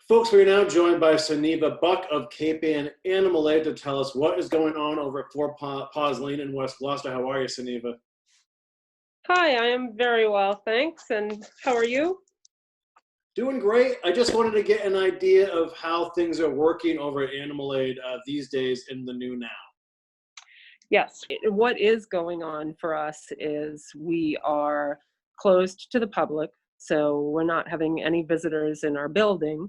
Folks, we are now joined by Sunniva Buck of Cape Ann Animal Aid to tell us what is going on over at Four Paws Lane in West Gloucester. How are you, Sunniva? Hi, I am very well, thanks. And how are you? Doing great. I just wanted to get an idea of how things are working over at Animal Aid these days in the new now. Yes, what is going on for us is we are closed to the public, so we're not having any visitors in our building,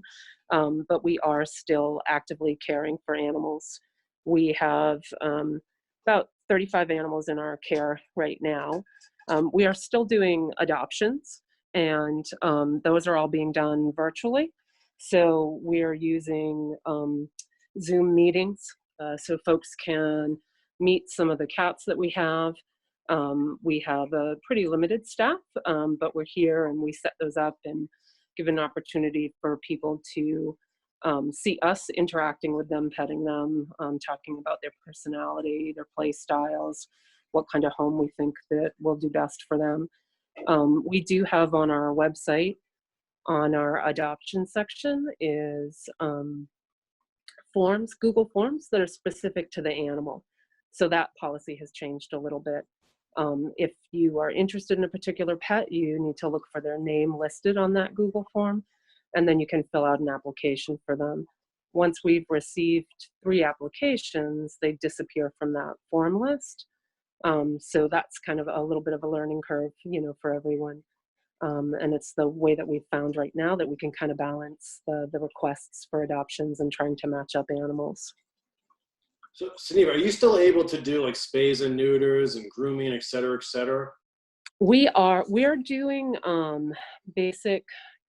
but we are still actively caring for animals. We have about 35 animals in our care right now. We are still doing adoptions, and those are all being done virtually. So we're using Zoom meetings so folks can meet some of the cats that we have. We have a pretty limited staff, but we're here and we set those up and give an opportunity for people to see us interacting with them, petting them, talking about their personality, their play styles, what kind of home we think that will do best for them. We do have on our website, on our adoption section, is forms, Google Forms that are specific to the animal. So that policy has changed a little bit. If you are interested in a particular pet, you need to look for their name listed on that Google form, and then you can fill out an application for them. Once we've received 3 applications, they disappear from that form list. So that's kind of a little bit of a learning curve, for everyone. And it's the way that we've found right now that we can kind of balance the requests for adoptions and trying to match up animals. So, Sunniva, are you still able to do like spays and neuters and grooming, et cetera, et cetera? We're doing basic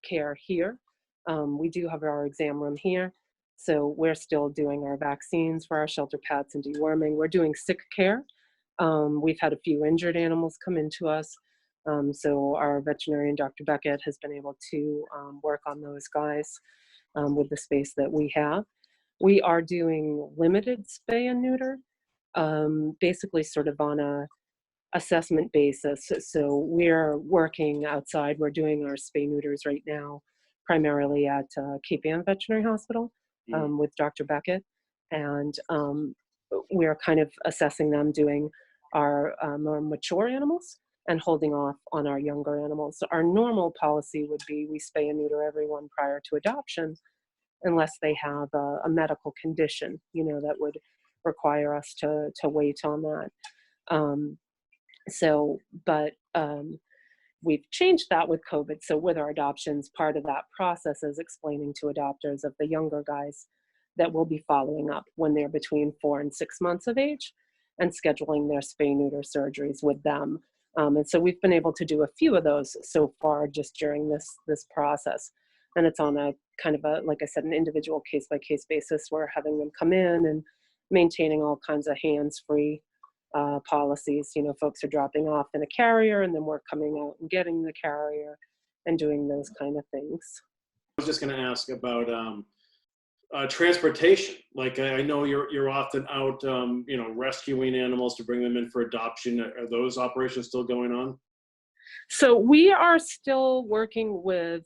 care here. We do have our exam room here. So we're still doing our vaccines for our shelter pets and deworming. We're doing sick care. We've had a few injured animals come into us. So our veterinarian, Dr. Beckett, has been able to work on those guys with the space that we have. We are doing limited spay and neuter, basically sort of on a assessment basis. So we're working outside. We're doing our spay neuters right now, primarily at Cape Ann Veterinary Hospital with Dr. Beckett. And we're kind of assessing them, doing our more mature animals and holding off on our younger animals. So our normal policy would be we spay and neuter everyone prior to adoption, unless they have a medical condition, that would require us to wait on that. We've changed that with COVID. So with our adoptions, part of that process is explaining to adopters of the younger guys that we'll be following up when they're between 4 and 6 months of age and scheduling their spay-neuter surgeries with them. And so we've been able to do a few of those so far just during this process. And it's on a kind of like I said, an individual case-by-case basis. We're having them come in and maintaining all kinds of hands-free policies. Folks are dropping off in a carrier and then we're coming out and getting the carrier and doing those kind of things. I was just going to ask about transportation. Like I know you're often out, rescuing animals to bring them in for adoption. Are those operations still going on? So we are still working with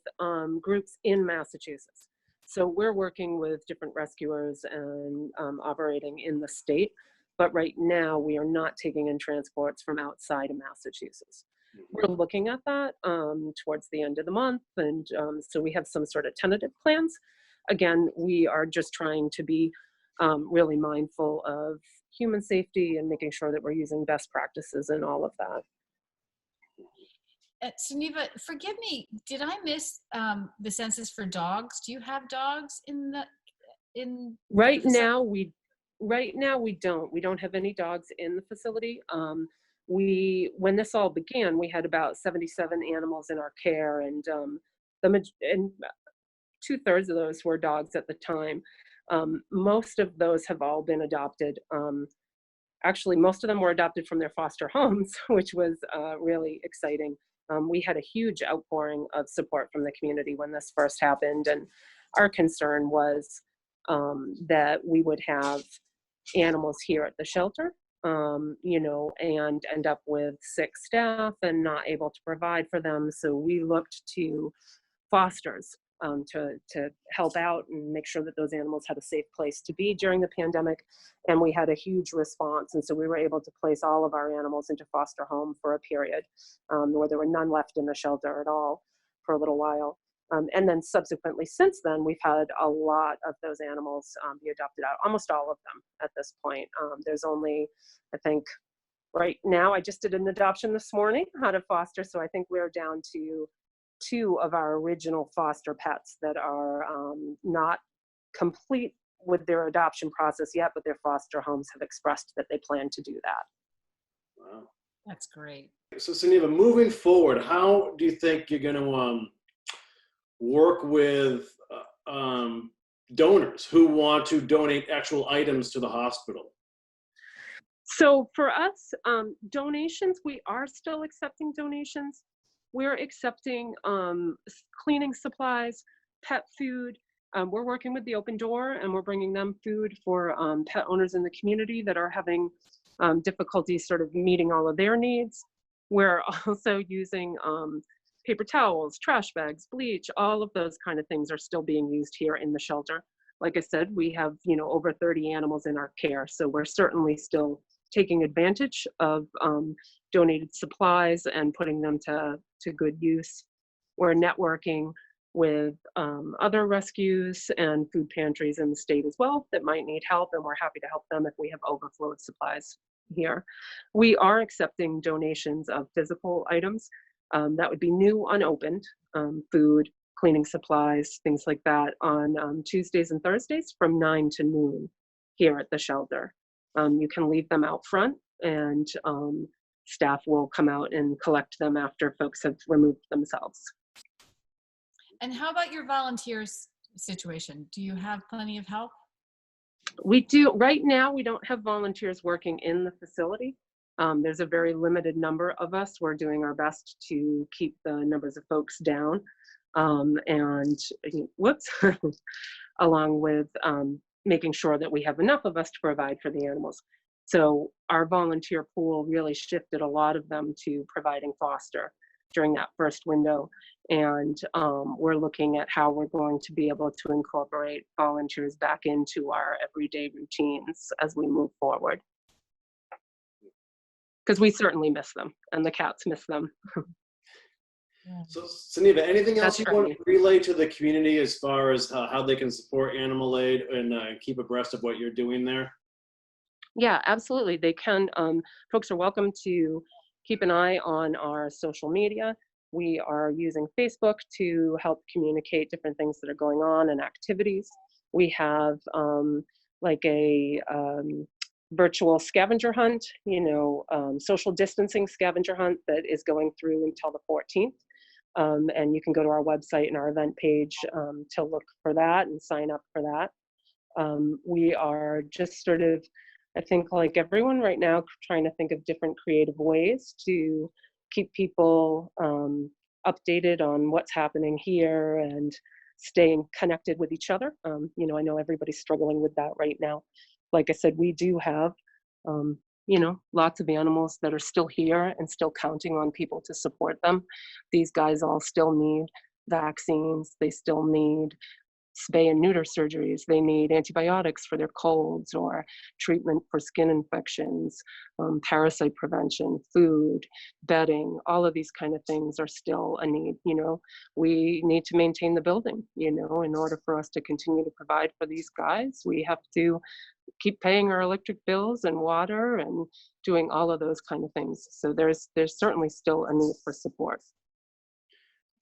groups in Massachusetts. So we're working with different rescuers and operating in the state. But right now we are not taking in transports from outside of Massachusetts. We're looking at that towards the end of the month. And so we have some sort of tentative plans. Again, we are just trying to be really mindful of human safety and making sure that we're using best practices and all of that. Sunniva, forgive me, did I miss the census for dogs? Do you have dogs in Right now we don't. We don't have any dogs in the facility. When this all began, we had about 77 animals in our care, and 2/3 of those were dogs at the time. Most of those have all been adopted. Actually, most of them were adopted from their foster homes, which was really exciting. We had a huge outpouring of support from the community when this first happened, and our concern was that we would have animals here at the shelter, and end up with sick staff and not able to provide for them. So we looked to fosters to help out and make sure that those animals had a safe place to be during the pandemic. And we had a huge response. And so we were able to place all of our animals into foster home for a period where there were none left in the shelter at all for a little while. And then subsequently, since then, we've had a lot of those animals be adopted out, almost all of them at this point. There's only, I think, right now, I just did an adoption this morning out of foster. So I think we're down to 2 of our original foster pets that are not complete with their adoption process yet, but their foster homes have expressed that they plan to do that. Wow. That's great. So Sunniva, moving forward, how do you think you're going to work with donors who want to donate actual items to the hospital? So for us, donations, we are still accepting donations. We're accepting cleaning supplies, pet food. We're working with the Open Door, and we're bringing them food for pet owners in the community that are having difficulty sort of meeting all of their needs. We're also using paper towels, trash bags, bleach, all of those kind of things are still being used here in the shelter. Like I said, we have, over 30 animals in our care, so we're certainly still taking advantage of donated supplies and putting them to good use. We're networking with other rescues and food pantries in the state as well that might need help, and we're happy to help them if we have overflow of supplies here. We are accepting donations of physical items. That would be new unopened, food, cleaning supplies, things like that, on Tuesdays and Thursdays from 9 to noon here at the shelter. You can leave them out front, and staff will come out and collect them after folks have removed themselves. And how about your volunteers situation? Do you have plenty of help? We do. Right now, we don't have volunteers working in the facility. There's a very limited number of us. We're doing our best to keep the numbers of folks down, along with making sure that we have enough of us to provide for the animals. So our volunteer pool really shifted a lot of them to providing foster during that first window. And we're looking at how we're going to be able to incorporate volunteers back into our everyday routines as we move forward. Because we certainly miss them, and the cats miss them. So Sunniva, anything else you want to relay to the community as far as how they can support Animal Aid and keep abreast of what you're doing there? Yeah, absolutely. They can. Folks are welcome to keep an eye on our social media. We are using Facebook to help communicate different things that are going on and activities. We have like a virtual scavenger hunt, social distancing scavenger hunt that is going through until the 14th. And you can go to our website and our event page to look for that and sign up for that. We are just sort of, I think, like everyone right now, trying to think of different creative ways to keep people updated on what's happening here and staying connected with each other. I know everybody's struggling with that right now. Like I said, we do have, lots of animals that are still here and still counting on people to support them. These guys all still need vaccines. They still need spay and neuter surgeries. They need antibiotics for their colds or treatment for skin infections, parasite prevention, food, bedding, all of these kind of things are still a need. We need to maintain the building, in order for us to continue to provide for these guys. We have to keep paying our electric bills and water and doing all of those kind of things. So there's certainly still a need for support.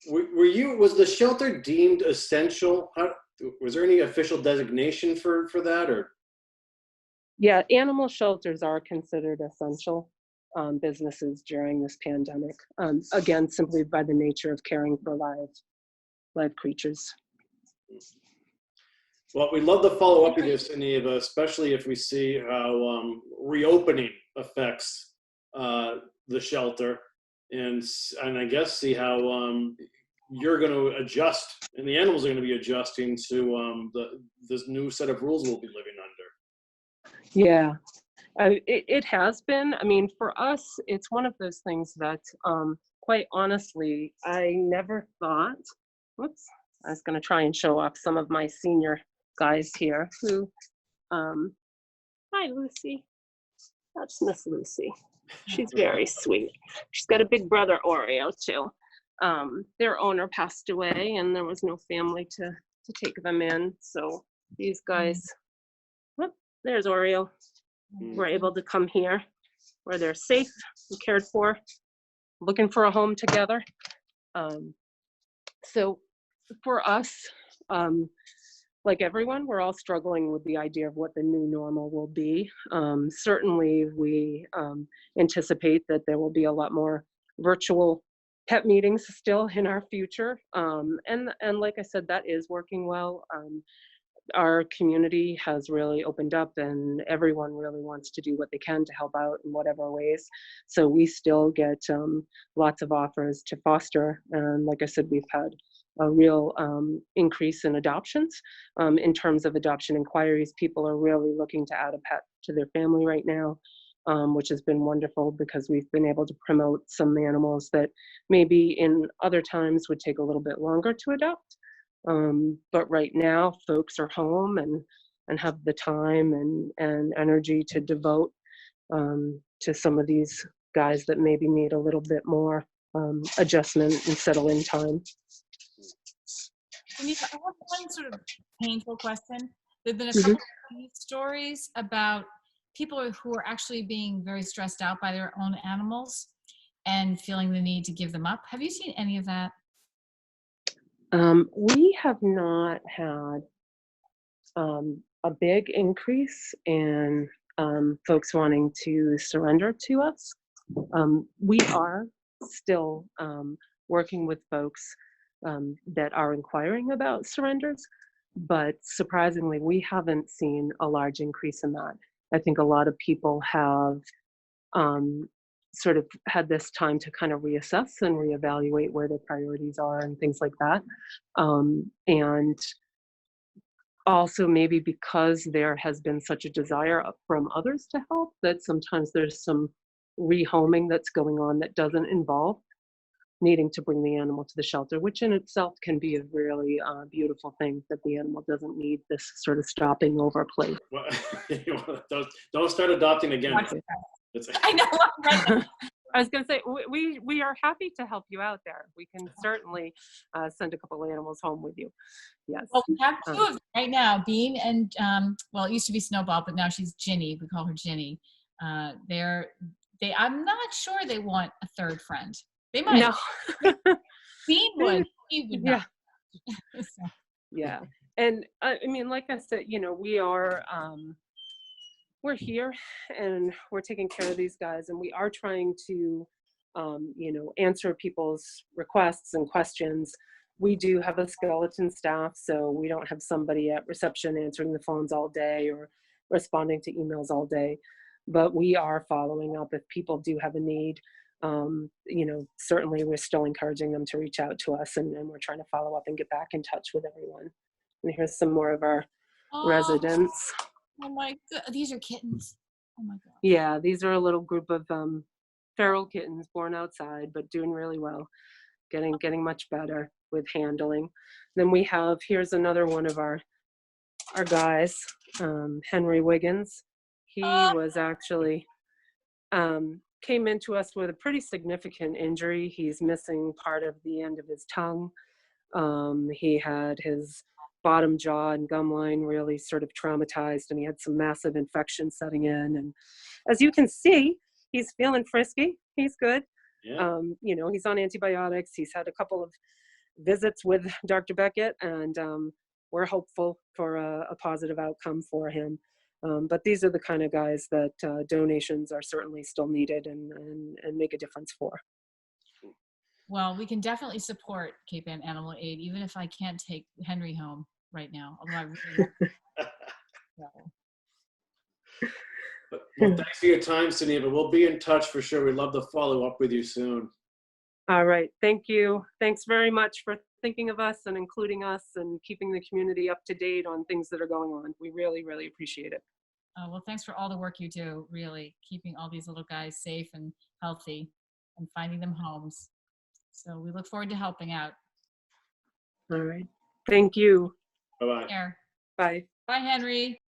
Was the shelter deemed essential? Was there any official designation for that, or? Yeah, animal shelters are considered essential businesses during this pandemic. Again, simply by the nature of caring for live creatures. Well, we'd love to follow up with this, Sunniva, especially if we see how reopening affects the shelter, and I guess see how you're going to adjust, and the animals are going to be adjusting to this new set of rules we'll be living under. Yeah, it has been. I mean, for us, it's one of those things that, quite honestly, I never thought. Whoops, I was going to try and show off some of my senior guys here who, hi, Lucy. That's Miss Lucy. She's very sweet. She's got a big brother, Oreo, too. Their owner passed away, and there was no family to take them in. So these guys, whoop, there's Oreo. Were able to come here where they're safe and cared for, looking for a home together. So for us, like everyone, we're all struggling with the idea of what the new normal will be. Certainly, we anticipate that there will be a lot more virtual pet meetings still in our future. And like I said, that is working well. Our community has really opened up, and everyone really wants to do what they can to help out in whatever ways. So we still get lots of offers to foster. And like I said, we've had a real increase in adoptions. In terms of adoption inquiries, people are really looking to add a pet to their family right now, which has been wonderful because we've been able to promote some animals that maybe in other times would take a little bit longer to adopt. But right now, folks are home and have the time and energy to devote to some of these guys that maybe need a little bit more adjustment and settle in time. Sunniva, I have one sort of painful question. There've been a couple of news stories about people who are actually being very stressed out by their own animals and feeling the need to give them up. Have you seen any of that? We have not had a big increase in folks wanting to surrender to us. We are still working with folks that are inquiring about surrenders, but surprisingly, we haven't seen a large increase in that. I think a lot of people have sort of had this time to kind of reassess and reevaluate where their priorities are and things like that. And also maybe because there has been such a desire from others to help, that sometimes there's some rehoming that's going on that doesn't involve needing to bring the animal to the shelter, which in itself can be a really beautiful thing, that the animal doesn't need this sort of stopping over place. Well, don't start adopting again. I know, right? I was going to say, we are happy to help you out there. We can certainly send a couple of animals home with you. Yes. Well, we have two of them right now, Bean and, well, it used to be Snowball, but now she's Ginny. We call her Ginny. I'm not sure they want a third friend. They might. No. Bean would. He would not. Yeah. So. Yeah. And I mean, like I said, you know, we're here and we're taking care of these guys, and we are trying to, you know, answer people's requests and questions. We do have a skeleton staff, so we don't have somebody at reception answering the phones all day or responding to emails all day, but we are following up if people do have a need. You know, certainly we're still encouraging them to reach out to us, and we're trying to follow up and get back in touch with everyone. And here's some more of our residents. Oh my God, these are kittens. Oh my God. Yeah, these are a little group of feral kittens born outside, but doing really well, getting much better with handling. Then we have, here's another one of our guys, Henry Wiggins. He was actually, came into us with a pretty significant injury. He's missing part of the end of his tongue. He had his bottom jaw and gum line really sort of traumatized, and he had some massive infection setting in. And as you can see, he's feeling frisky. He's good. Yeah. You know, he's on antibiotics. He's had a couple of visits with Dr. Beckett, and we're hopeful for a positive outcome for him. But these are the kind of guys that donations are certainly still needed and make a difference for. Well, we can definitely support Cape Ann Animal Aid, even if I can't take Henry home right now, although I really want to. Well, thanks for your time, Sunniva. We'll be in touch for sure. We'd love to follow up with you soon. All right. Thank you. Thanks very much for thinking of us and including us and keeping the community up to date on things that are going on. We really, really appreciate it. Well, thanks for all the work you do, really, keeping all these little guys safe and healthy and finding them homes. So we look forward to helping out. All right. Thank you. Bye-bye. Care. Bye. Bye, Henry.